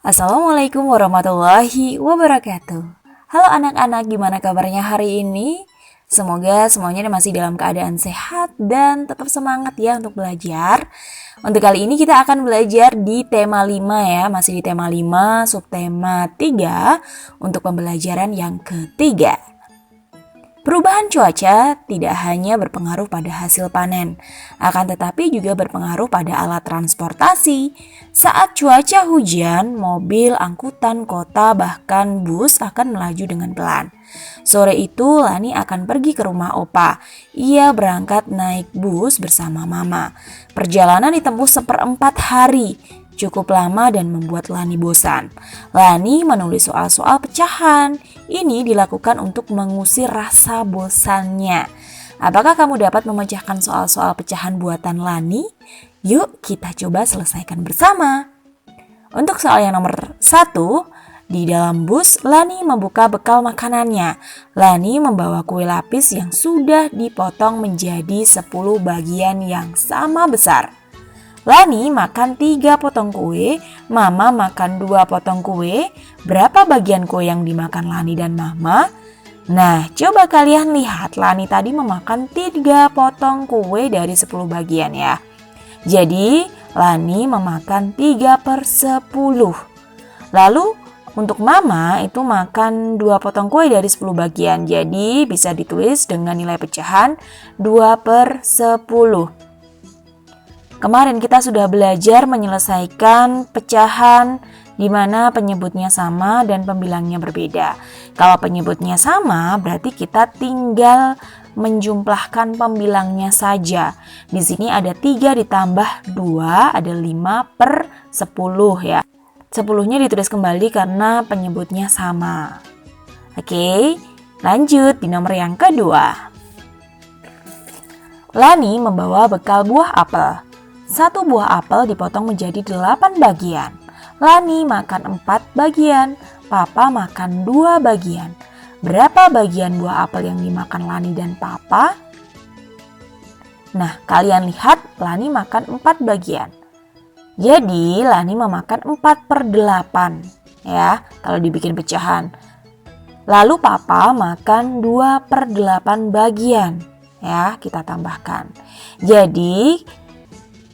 Assalamualaikum warahmatullahi wabarakatuh. Halo anak-anak, gimana kabarnya hari ini? Semoga semuanya masih dalam keadaan sehat dan tetap semangat ya untuk belajar. Untuk kali ini kita akan belajar di tema 5 ya, masih di tema 5, subtema 3 untuk pembelajaran yang ketiga. Perubahan cuaca tidak hanya berpengaruh pada hasil panen, akan tetapi juga berpengaruh pada alat transportasi. Saat cuaca hujan, mobil, angkutan kota, bahkan bus akan melaju dengan pelan. Sore itu Lani akan pergi ke rumah opa. Ia berangkat naik bus bersama mama. Perjalanan ditempuh 1/4 hari. Cukup lama dan membuat Lani bosan. Lani menulis soal-soal pecahan. Ini dilakukan untuk mengusir rasa bosannya. Apakah kamu dapat memecahkan soal-soal pecahan buatan Lani? Yuk kita coba selesaikan bersama. Untuk soal yang nomor 1, di dalam bus Lani membuka bekal makanannya. Lani membawa kue lapis yang sudah dipotong menjadi 10 bagian yang sama besar. Lani makan 3 potong kue, Mama makan 2 potong kue. Berapa bagian kue yang dimakan Lani dan Mama? Nah, coba kalian lihat, Lani tadi memakan 3 potong kue dari 10 bagian ya. Jadi, Lani memakan 3/10. Lalu, untuk Mama itu makan 2 potong kue dari 10 bagian. Jadi, bisa ditulis dengan nilai pecahan 2/10. Kemarin kita sudah belajar menyelesaikan pecahan di mana penyebutnya sama dan pembilangnya berbeda. Kalau penyebutnya sama, berarti kita tinggal menjumlahkan pembilangnya saja. Di sini ada 3 ditambah 2, ada 5/10 ya. 10-nya ditulis kembali karena penyebutnya sama. Oke, lanjut di nomor yang kedua. Lani membawa bekal buah apel. 1 buah apel dipotong menjadi 8 bagian. Lani makan 4 bagian, Papa makan 2 bagian. Berapa bagian buah apel yang dimakan Lani dan Papa? Nah, kalian lihat Lani makan 4 bagian. Jadi, Lani memakan 4/8 ya, kalau dibikin pecahan. Lalu Papa makan 2/8 bagian ya, kita tambahkan. Jadi,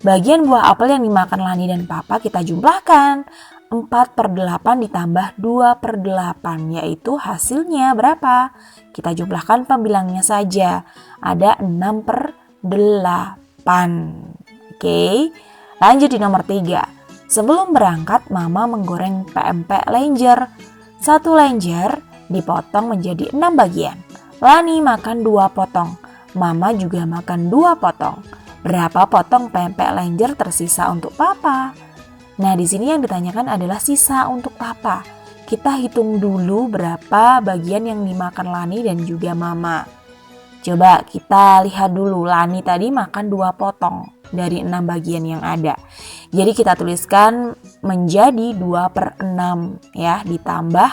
bagian buah apel yang dimakan Lani dan Papa kita jumlahkan. 4/8 ditambah 2/8, yaitu hasilnya berapa? Kita jumlahkan pembilangnya saja. Ada 6/8. Oke, lanjut di nomor 3. Sebelum berangkat, Mama menggoreng pempek lenjer. 1 lenjer dipotong menjadi 6 bagian. Lani makan 2 potong. Mama juga makan 2 potong. Berapa potong pempek lenjer tersisa untuk Papa? Nah, di sini yang ditanyakan adalah sisa untuk Papa. Kita hitung dulu berapa bagian yang dimakan Lani dan juga Mama. Coba kita lihat dulu, Lani tadi makan 2 potong dari 6 bagian yang ada. Jadi kita tuliskan menjadi 2/6 ya, ditambah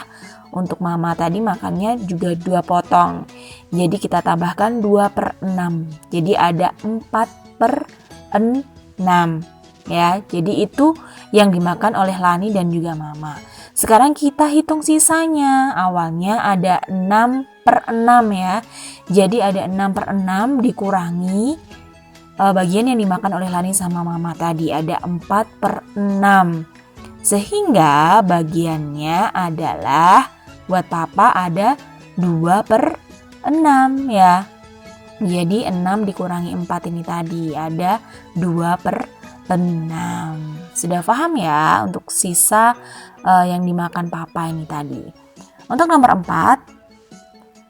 untuk Mama tadi makannya juga 2 potong. Jadi kita tambahkan 2/6. Jadi ada 4/6 ya. Jadi itu yang dimakan oleh Lani dan juga Mama. Sekarang kita hitung sisanya. Awalnya ada 6/6 ya. Jadi ada 6/6 dikurangi bagian yang dimakan oleh Lani sama Mama tadi, ada 4/6. Sehingga bagiannya adalah buat Papa ada 2/6 ya. Jadi 6 dikurangi 4 ini tadi ada 2/6. Sudah paham ya untuk sisa yang dimakan Papa ini tadi. Untuk nomor 4,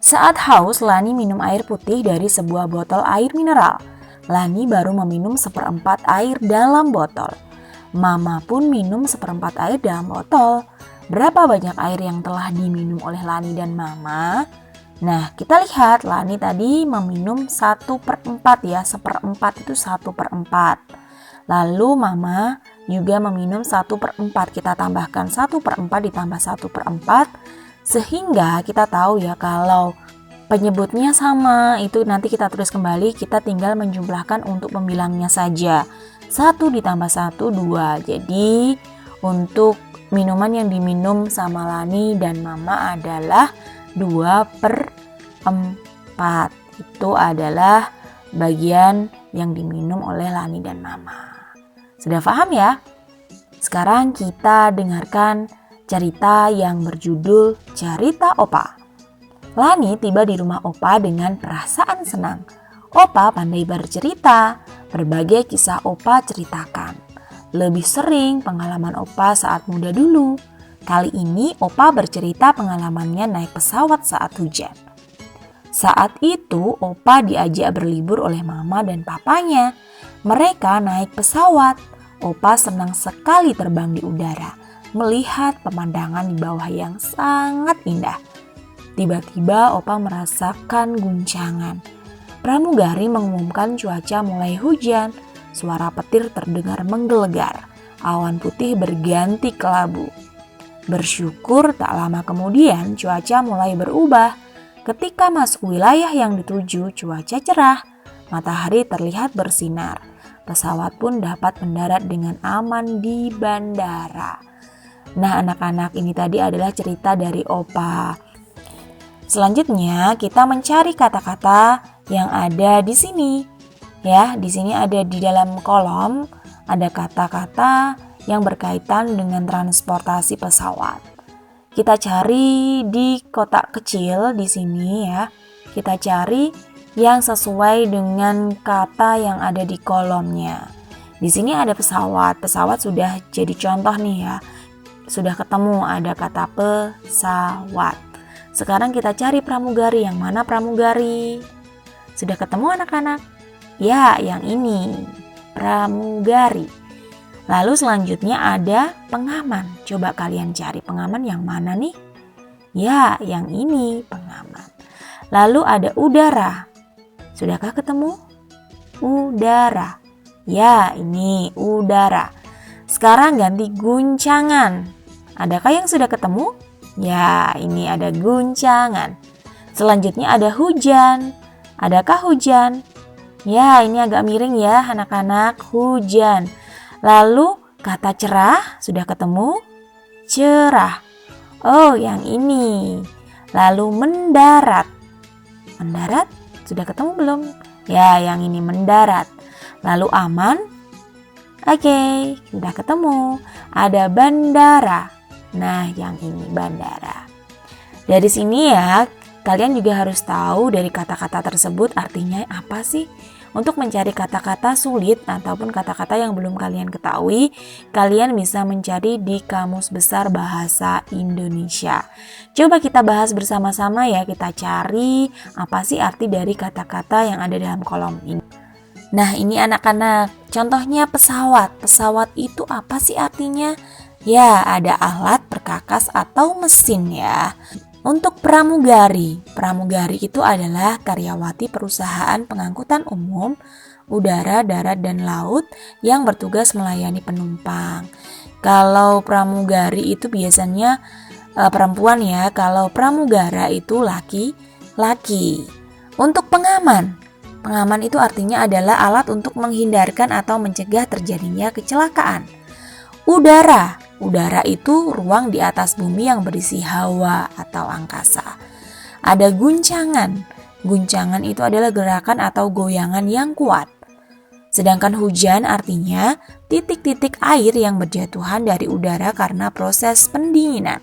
saat haus Lani minum air putih dari sebuah botol air mineral. Lani baru meminum 1/4 air dalam botol. Mama pun minum 1/4 air dalam botol. Berapa banyak air yang telah diminum oleh Lani dan Mama? Nah, kita lihat Lani tadi meminum 1/4 ya, 1/4 itu 1/4. Lalu Mama juga meminum 1/4, kita tambahkan 1/4 ditambah 1/4. Sehingga kita tahu ya kalau penyebutnya sama, itu nanti kita tulis kembali, kita tinggal menjumlahkan untuk pembilangnya saja. 1 ditambah 1, 2. Jadi untuk minuman yang diminum sama Lani dan Mama adalah 2/4. Itu adalah bagian yang diminum oleh Lani dan Mama. Sudah paham ya? Sekarang kita dengarkan cerita yang berjudul Cerita Opa. Lani tiba di rumah Opa dengan perasaan senang. Opa pandai bercerita, berbagai kisah Opa ceritakan. Lebih sering pengalaman Opa saat muda dulu. Kali ini Opa bercerita pengalamannya naik pesawat saat hujan. Saat itu Opa diajak berlibur oleh Mama dan Papanya. Mereka naik pesawat. Opa senang sekali terbang di udara, melihat pemandangan di bawah yang sangat indah. Tiba-tiba Opa merasakan guncangan. Pramugari mengumumkan cuaca mulai hujan. Suara petir terdengar menggelegar. Awan putih berganti kelabu. Bersyukur tak lama kemudian cuaca mulai berubah. Ketika masuk wilayah yang dituju, cuaca cerah. Matahari terlihat bersinar. Pesawat pun dapat mendarat dengan aman di bandara. Nah, anak-anak, ini tadi adalah cerita dari Opa. Selanjutnya kita mencari kata-kata yang ada di sini. Ya, di sini ada di dalam kolom ada kata-kata yang berkaitan dengan transportasi pesawat. Kita cari di kotak kecil di sini ya. Kita cari yang sesuai dengan kata yang ada di kolomnya. Di sini ada pesawat. Pesawat sudah jadi contoh nih ya. Sudah ketemu ada kata pesawat. Sekarang kita cari pramugari. Yang mana pramugari? Sudah ketemu anak-anak? Ya, yang ini. Pramugari. Lalu selanjutnya ada pengaman. Coba kalian cari pengaman yang mana nih? Ya, yang ini pengaman. Lalu ada udara. Sudahkah ketemu? Udara. Ya, ini udara. Sekarang ganti guncangan. Adakah yang sudah ketemu? Ya, ini ada guncangan. Selanjutnya ada hujan. Adakah hujan? Ya, ini agak miring ya anak-anak, hujan. Lalu kata cerah, sudah ketemu? Cerah. Oh, yang ini. Lalu mendarat. Mendarat, sudah ketemu belum? Ya, yang ini mendarat. Lalu aman? Oke, sudah ketemu. Ada bandara. Nah, yang ini bandara. Dari sini ya, kalian juga harus tahu dari kata-kata tersebut artinya apa sih? Untuk mencari kata-kata sulit ataupun kata-kata yang belum kalian ketahui, kalian bisa mencari di Kamus Besar Bahasa Indonesia. Coba kita bahas bersama-sama ya, kita cari apa sih arti dari kata-kata yang ada dalam kolom ini. Nah, ini anak-anak, contohnya pesawat. Pesawat itu apa sih artinya? Ya, ada alat perkakas atau mesin ya. Untuk pramugari, pramugari itu adalah karyawati perusahaan pengangkutan umum, udara, darat, dan laut yang bertugas melayani penumpang. Kalau pramugari itu biasanya perempuan ya, kalau pramugara itu laki-laki. Untuk pengaman, pengaman itu artinya adalah alat untuk menghindarkan atau mencegah terjadinya kecelakaan. Udara, udara itu ruang di atas bumi yang berisi hawa atau angkasa. Ada guncangan, guncangan itu adalah gerakan atau goyangan yang kuat. Sedangkan hujan artinya titik-titik air yang berjatuhan dari udara karena proses pendinginan.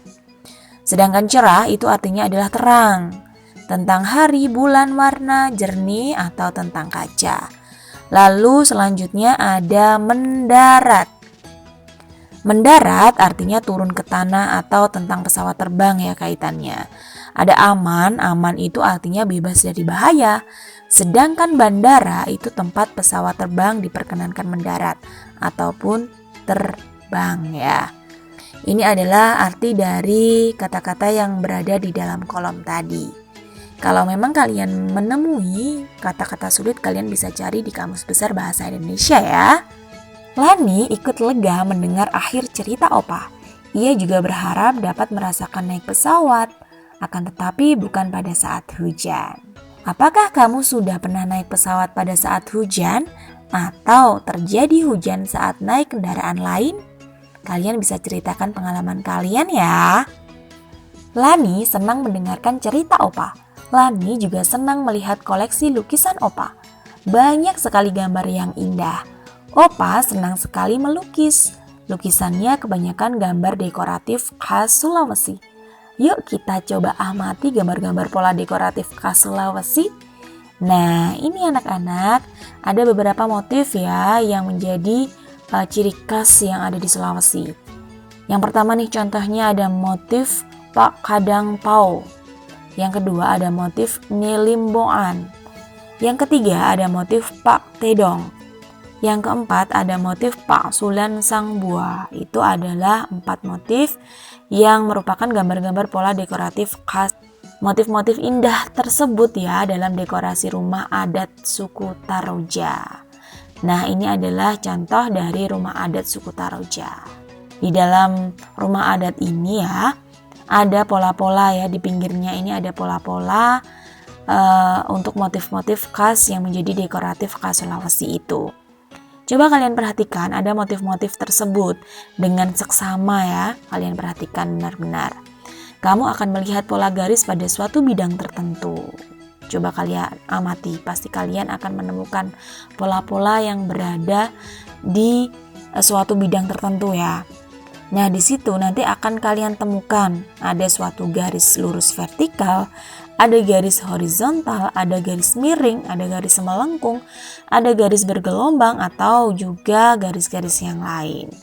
Sedangkan cerah itu artinya adalah terang, tentang hari, bulan, warna, jernih atau tentang kaca. Lalu selanjutnya ada mendarat. Mendarat artinya turun ke tanah atau tentang pesawat terbang ya kaitannya. Ada aman, aman itu artinya bebas dari bahaya. Sedangkan bandara itu tempat pesawat terbang diperkenankan mendarat ataupun terbang ya. Ini adalah arti dari kata-kata yang berada di dalam kolom tadi. Kalau memang kalian menemui kata-kata sulit, kalian bisa cari di Kamus Besar Bahasa Indonesia ya. Lani ikut lega mendengar akhir cerita Opa. Ia juga berharap dapat merasakan naik pesawat, akan tetapi bukan pada saat hujan. Apakah kamu sudah pernah naik pesawat pada saat hujan? Atau terjadi hujan saat naik kendaraan lain? Kalian bisa ceritakan pengalaman kalian ya. Lani senang mendengarkan cerita Opa. Lani juga senang melihat koleksi lukisan Opa. Banyak sekali gambar yang indah. Opa senang sekali melukis. Lukisannya kebanyakan gambar dekoratif khas Sulawesi. Yuk kita coba amati gambar-gambar pola dekoratif khas Sulawesi. Nah, ini anak-anak, ada beberapa motif ya yang menjadi ciri khas yang ada di Sulawesi. Yang pertama nih contohnya ada motif Pak Kadang Pau. Yang kedua ada motif Nelimboan. Yang ketiga ada motif Pak Tedong. Yang keempat ada motif Pak Sulan Sang Buah. Itu adalah 4 motif yang merupakan gambar-gambar pola dekoratif khas. Motif-motif indah tersebut ya dalam dekorasi rumah adat suku Taroja. Nah, ini adalah contoh dari rumah adat suku Taroja. Di dalam rumah adat ini ya ada pola-pola ya, di pinggirnya ini ada pola-pola untuk motif-motif khas yang menjadi dekoratif khas Sulawesi itu. Coba kalian perhatikan ada motif-motif tersebut dengan seksama ya, kalian perhatikan benar-benar. Kamu akan melihat pola garis pada suatu bidang tertentu. Coba kalian amati, pasti kalian akan menemukan pola-pola yang berada di suatu bidang tertentu ya. Nah, di situ nanti akan kalian temukan ada suatu garis lurus vertikal, ada garis horizontal, ada garis miring, ada garis melengkung, ada garis bergelombang atau juga garis-garis yang lain.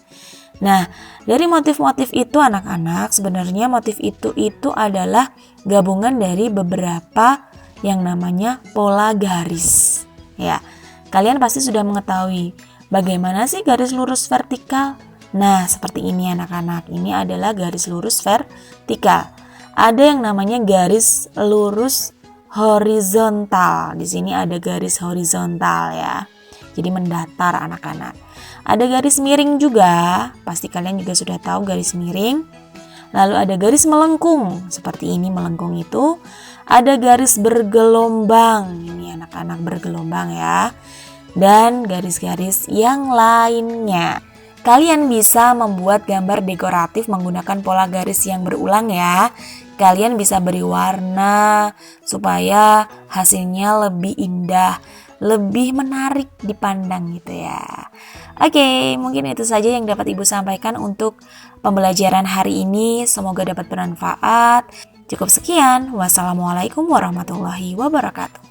Nah, dari motif-motif itu anak-anak, sebenarnya motif itu adalah gabungan dari beberapa yang namanya pola garis. Ya, kalian pasti sudah mengetahui bagaimana sih garis lurus vertikal? Nah, seperti ini anak-anak. Ini adalah garis lurus vertikal. Ada yang namanya garis lurus horizontal. Di sini ada garis horizontal ya. Jadi mendatar anak-anak. Ada garis miring juga. Pasti kalian juga sudah tahu garis miring. Lalu ada garis melengkung. Seperti ini melengkung itu. Ada garis bergelombang. Ini anak-anak bergelombang ya. Dan garis-garis yang lainnya. Kalian bisa membuat gambar dekoratif menggunakan pola garis yang berulang ya. Kalian bisa beri warna supaya hasilnya lebih indah, lebih menarik dipandang gitu ya. Oke, mungkin itu saja yang dapat Ibu sampaikan untuk pembelajaran hari ini. Semoga dapat bermanfaat. Cukup sekian. Wassalamualaikum warahmatullahi wabarakatuh.